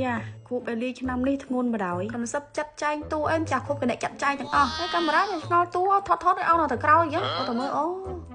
យ៉ាគូបេលីឆ្នាំនេះធ្ងន់បណ្ដោយខ្ញុំសឹបចាត់ចែងតួអេមចាស់គ្រប់កណិចាត់ចែងទាំងអស់ហើយកាមេរ៉ាខ្ញុំឆ្ងល់តួថតឲ្យអោនទៅក្រោយអញ្ចឹងទៅមើលអូ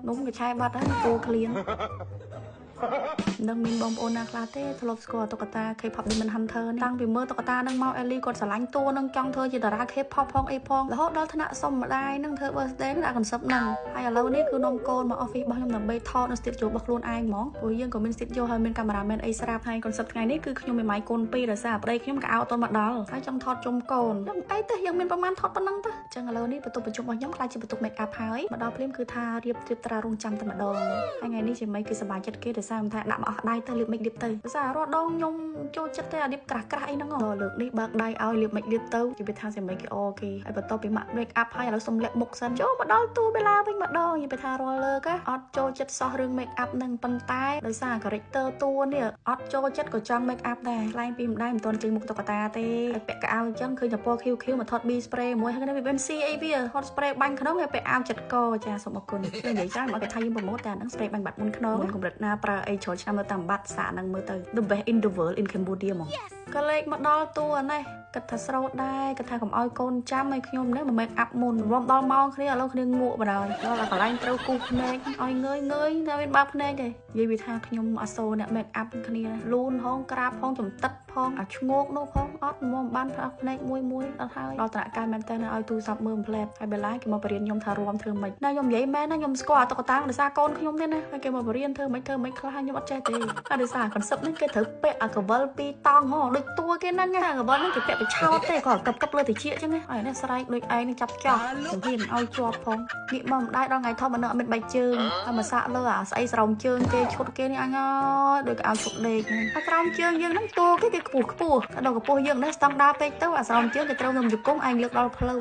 នំកឆែបាត់ហើយតួឃ្លាននឹងមានបងប្អូនណាខ្លះទេធ្លាប់ស្គាល់តុក្កតា K-pop Demon Hunter តាំងពីមើលតុក្កតានឹងមក Ellie គាត់ស្រឡាញ់តួនឹងចង់ធ្វើជាតារា K-pop ផងអីផងរហូតដល់ថ្នាក់សុំម្ដាយនឹងធ្វើ birthday នឹងដាក់ concept នឹងហើយឥឡូវនេះគឺនំកូនមក office របស់ខ្ញុំដើម្បីថតនៅ studio របស់ខ្លួនឯងហ្មងព្រោះយើងក៏មាន studio ហើយមាន cameraman អីស្រាប់ហើយ concept ថ្ងៃនេះគឺខ្ញុំមានម៉ៃកូន2ដោយសារប្តីខ្ញុំក៏អោតមកដល់ហើយចង់ថតជុំកូនខ្ញុំអីទៅយើងមានប្រមាណថតប៉ុណ្ណឹងទៅអញ្ចឹងឥឡូវនេះបន្ទប់ប្រជុំរបស់ខ្ញុំខ្លាចជាបន្ទប់ make up ហើយមកដល់ភ្លាមគឺថារៀបត្រារងចាំតែម្ដងហើយថ្ងៃនេះជាម៉ៃគឺសប្បាយចិត្តគេដោយសារថាដាក់មកអស់ដៃទៅលៀប make dip ទៅភាសារត់ដងខ្ញុំចូលចិត្តតែអា dip ក្រាស់ៗអីហ្នឹងលើកនេះបើកដៃឲ្យលៀប make dip ទៅនិយាយថាជាម៉ៃគេអូគេហើយបន្ទាប់ពី make up ហើយឥឡូវសុំលាក់មុខសិនចូលមកដល់តួបេឡាវិញម្ដងនិយាយថារាល់លើកអត់ចូលចិត្តសោះរឿង make up នឹងប៉ុន្តែដោយសារ character តួនេះអត់ចូលចិត្តក៏ចង់ make up ដែរខ្លែងពីម្ដាយមិនទាន់ចេញមុខតុក្កតាទេហើយពាក់កៅអៅអញ្ចឹងឃើញតែពណ៌ QQ មកថត B spray មួយហើយវា VMC អីវាថត spray បាញ់ក្នុងហើយពាក់អាវចិត្តកចាសូមអរគុណនិយាយច្រើនមកគេថាយើងប្រម៉ូទតែហ្នឹង spray បាញ់បាត់មុនខ្នងកម្រិតណាប្រើអីច្រើនឆ្នាំនៅតាមបាត់សាកហ្នឹងមើលទៅ the best in the world in Cambodia ហ្មងក៏លេខមកដល់តួនេះគិតថាស្រោតដែរគិតថាកុំឲ្យកូនចាំឲ្យខ្ញុំនេះមក make up មុនរំដល់ម៉ោងគ្នាឥឡូវគ្នាងក់បណ្ដោយដល់កន្លែងត្រូវគូសភ្នែកឲ្យងើយតែមានបើភ្នែកទេនិយាយវាថាខ្ញុំអសូរអ្នក make up គ្នាលូនហងក្រាបផងចំតិតផងអាឈ្ងោកនោះផងអត់មកបានផ្លាស់ភ្នែកមួយអត់ហើយដល់ត្រាក់កាយមែនតើឲ្យទូរស័ព្ទមើលផ្លែតហើយបេឡាគេមកបរៀនខ្ញុំថារួមធ្វើម៉េចណាខ្ញុំនិយាយមែនណាខ្ញុំស្គាល់តុក្កតាដោយសារកូនខ្ញុំទេណាហើយគេមកបរៀនធ្វើម៉េចខ្លះខ្ញុំអត់ចេះទេហើយដោយសារ concept នេះគេត្រូវពាក់អាកវិល2តង់ហ៎ដូចតួគេហ្នឹងអាកវិលហ្នឹងគេពាក់បិឆោតទេគាត់កឹបលើតិចអញ្ចឹងណាហើយនេះស្រែកដូចឯងនឹងចាប់ចោះខ្ញុំហ៊ានឲ្យជាប់ផងនេះមកម្ដាយដល់ថ្ងៃធំអត់មានបែកជើងហើយមកសាក់លើអាស្អីស្រោមជើងគេឈុតគេនេះអញអើយដូចកៅឈុតដេកហើយស្រោមជើងយើងហ្នឹងតួគេខ្ពស់ដល់កម្ពស់យើងនេះស្តង់ដារពេកទៅអាស្រោមជើងគេត្រូវនឹងជង្គង់ឯងលើកដល់ផ្លូវ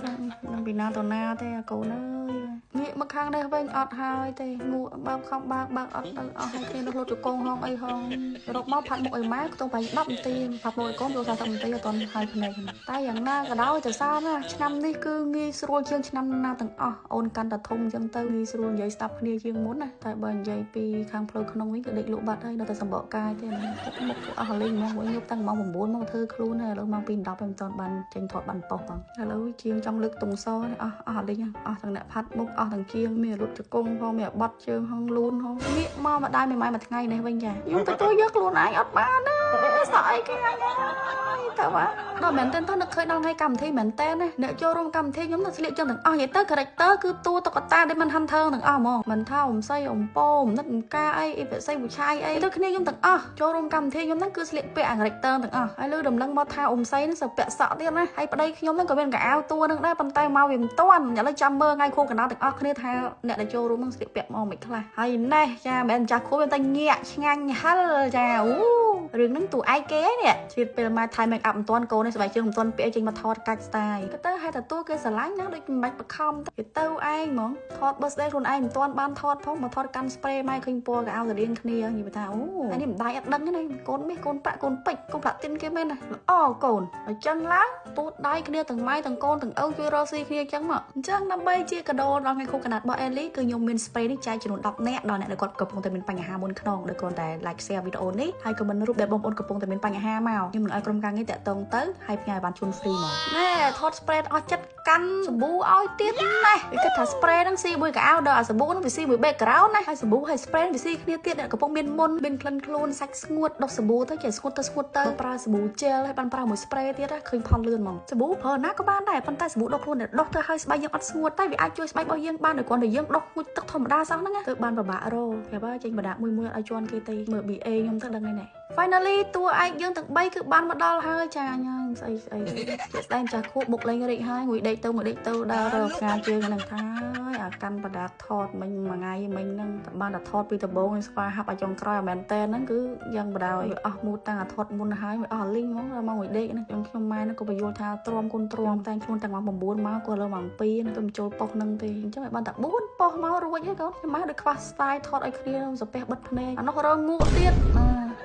នឹងពីណាទៅណាទេអាកូនអើយងាកមកខាងនេះវិញអត់ហើយទេងក់បើខំបើកអត់ទៅអស់ហើយគ្នាលើកជង្គង់ហងអីហងរកមកផាត់មុខឲ្យម៉ែខ្ទង់ប្រហែល10នាទីផាត់មុខឲ្យកូនចូល40នាទីអត់ទាន់ហើយភ្នែកតែយ៉ាងណាក៏ដោយទៅសារណាឆ្នាំនេះគឺងាយស្រួលជាងឆ្នាំណាទាំងអស់អូនកាន់តែធំអញ្ចឹងទៅងាយស្រួលនិយាយស្ដាប់គ្នាជាងមុនណាតែបើនិយាយពីខាងផ្លូវក្នុងវិញគឺដេកលក់បាត់ហើយនៅតែសម្បកកាយទេមុខអស់លេងមកវិញងប់តាំងម៉ោង9មកធ្វើខ្លួនហើយឥឡូវម៉ោង2:10ហើយមិនទាន់បានចេញថតបានប៉ុសផងឥឡូវជាងចង់លើកតុងសនេះអស់លេងអស់ទាំងអ្នកផាត់មុខអស់ទាំងជាងមានរត់ជង្គង់ផងមានបត់ជើងហងលូនហងងាកមកម្ដាយមួយម៉ែមួយថ្ងៃនេះវិញចាខ្ញុំទៅយកខ្លួនឯងអត់បានណាស្អីគេអញទៅដល់មែនតើនឹកឃើញដល់ថ្ងៃកម្មវិធីមែនតើណាអ្នកចូលរួមកម្មវិធីខ្ញុំទៅស្លៀកចឹងទាំងអស់និយាយទៅ character គឺតួតុក្កតា Demon Hunter ទាំងអស់ហ្មងមិនថាអ៊ំសៃអ៊ំប៉ោមនិតអង្ការអីវិស័យវិឆ័យអីទៅគ្នាខ្ញុំទាំងអស់ចូលរួមកម្មវិធីខ្ញុំហ្នឹងគឺស្លៀកពាក់ character ទាំងអស់ហើយលើដំណឹងមកថាអ៊ំសៃហ្នឹងសើពាក់សក់ទៀតណាហើយប្តីខ្ញុំហ្នឹងក៏មានកៅអៅតួហ្នឹងដែរប៉ុន្តែមកវាមិនទាន់ឥឡូវចាំមើលថ្ងៃខួបកណ្ដាលទាំងអស់គ្នាថាអ្នកដែលចូលរួមហ្នឹងស្លៀកពាក់មកមិនខ្លះហើយណេះចាមិនមែនម្ចាស់ខួបតែញាក់ឆ្ងាញ់ហិលចារឿងហ្នឹងតួឯកគេនេះជិតពេលមកថៃ make up មិនទាន់កូននេះស្បែកជើងមិនទាន់ពាក់ចេញមកថតកាច់ style ក៏ទៅហេតុតែតួគេស្រឡាញ់ណាដូចមិនបាច់បខំទៅឯងហ្មងថត birthday ខ្លួនឯងមិនទាន់បានថតផងមកថតកាន់ spray ម៉ែឃើញពណ៌កៅអៅទៅរៀងគ្នានិយាយថាអូអានេះមិនដាច់អត់ដឹងទេកូនមាសកូនប្រាក់កូនពេជ្រកូនផ្លាទីនគេមែនណាល្អកូនអញ្ចឹងឡើងពូតដៃគ្នាទាំងម៉ែទាំងកូនទាំងឪជួយរកស៊ីគ្នាអញ្ចឹងមកអញ្ចឹងដើម្បីជាកាដូដល់ថ្ងៃខួបកណ្ដាលរបស់ Ellie គឺខ្ញុំមាន spray នេះចែកចំនួន10នាក់ដល់អ្នកដែលគាត់កំពុងតែមានបញ្ហាមុនខ្នងដោយគ្រាន់តែ like share វីដេអូនេះហើយ comment រូបដែលបងប្អូនកំពុងតែមានបញ្ហាមកខ្ញុំនឹងឲ្យក្រុមការងារតាក់ទងទៅហើយផ្ញើបានជូន free មកណែថត spray អស់ចិត្តកាន់សាប៊ូឲ្យទៀតណែគេគិតថា spray ហ្នឹងស៊ីមួយកៅអៅដល់អាសាប៊ូហ្នឹងវាស៊ីមួយ background ណាហើយសាប៊ូហើយ spray វាស៊ីគ្នាទៀតអ្នកកំពុងមានមុនមានក្លិនខ្លួនសាច់ស្ងួតដុសសាប៊ូទៅចេះស្ងួតទៅប្រើសាប៊ូ gel ហើយបានប្រើមួយ spray ទៀតឃើញផលលឿនហ្មងសាប៊ូប្រើណាក៏បានដែរប៉ុន្តែសាប៊ូដុសខ្លួនដុសទៅឲ្យស្បែកយើងអត់ស្ងួតតែវាអាចជួយស្បែករបស់យើងបានដោយគ្រាន់តែយើងដុសមួយទឹកធម្មតាសោះហ្នឹងទៅបានពិបាករោគេបើចេញបដាមួយឲ្យជន់គេទេមើល BA ខ្ញុំទៅដឹងនេះ finally តួឯកយើងទាំង3គឺបានមកដល់ហើយចាញ៉ាំស្អីជាស្ដែងចាស់ខួបបុកលេងរីកហើយមួយដេកទៅដល់រកការជើងហ្នឹងថាអាកាន់បដាថតមិញមួយថ្ងៃមិញហ្នឹងបានតែថតពីដំបូងស្វាហាប់ឲ្យចុងក្រោយអាមែនតែនហ្នឹងគឺយ៉ាងបដ ដោយអស់មូតាំងអាថតមុនហើយអស់លីងហ្មងមកមួយដេកណាខ្ញុំម៉ែហ្នឹងក៏បញ្យល់ថាទ្រាំគុណទ្រាំតែខ្លួនទាំងម៉ោង9មកក៏លើម៉ោង2ទៅចូលប៉ុសហ្នឹងទេអញ្ចឹងឲ្យបានតែ4ប៉ុសមករួចហើយកូនខ្ញុំម៉ែដូចខ្វះ style ថតឲ្យគ្នាសាពះបិទភ្នែកអានោះរងក់ទៀ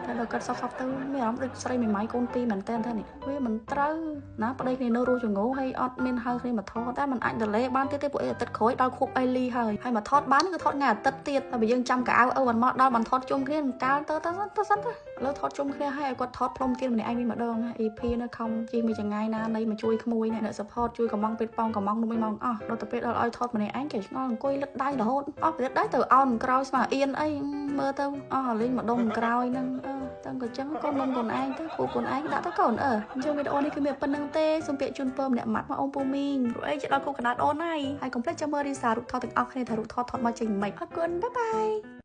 តតែដល់គាត់សោះទៅមានអារម្មណ៍ដូចស្រីមួយម៉ៃកូន2មែនតើនេះវាមិនត្រូវណាប្តីគ្នានៅរស់ចងោហើយអត់មានហៅគ្នាមកថតតែมันអាច delay បានទៀតទេពួកអីអាទិត្យក្រោយដល់ខួបអេលីហើយមកថតបានគឺថតថ្ងៃអាទិត្យទៀតតែបើយើងចាំកៅអៅអូនមកដល់បានថតជុំគ្នាកាលទៅសិនទៅ លើថតជុំគ្នាឲ្យគាត់ថតផ្លុំទៀនម្នាក់ឯងវិញម្ដង EP នៅខំជិះមួយចង្ងាយណានៃមកជួយក្មួយអ្នក support ជួយកំងពេទ្យប៉ងកំងនោះមិនមកអស់ដល់ទៅពេលដល់ឲ្យថតម្នាក់ឯងគេឆ្ងល់អង្គុយលឹកដៃរហូតអស់ពេលដៃទៅអោនក្រោយស្មាអៀនអីមើលទៅអស់លេងម្ដងក្រោយហ្នឹងតាំងក៏ចឹងកូននំកូនឯងទៅពូកូនឯងដាក់ទៅកូនអញ្ចឹងវីដេអូនេះគឺមានប៉ុណ្្នឹងទេសូមពាក្យជូនពរម្នាក់ម៉ាត់មកអូនពូមីងព្រោះអីជិះដល់គូកណ្ដាលអូនហើយកុំភ្លេចចាំមើលរីសារូបថតទាំងអស់គ្នាថារូបថតមកចេញមិនអរគុណបាយបាយ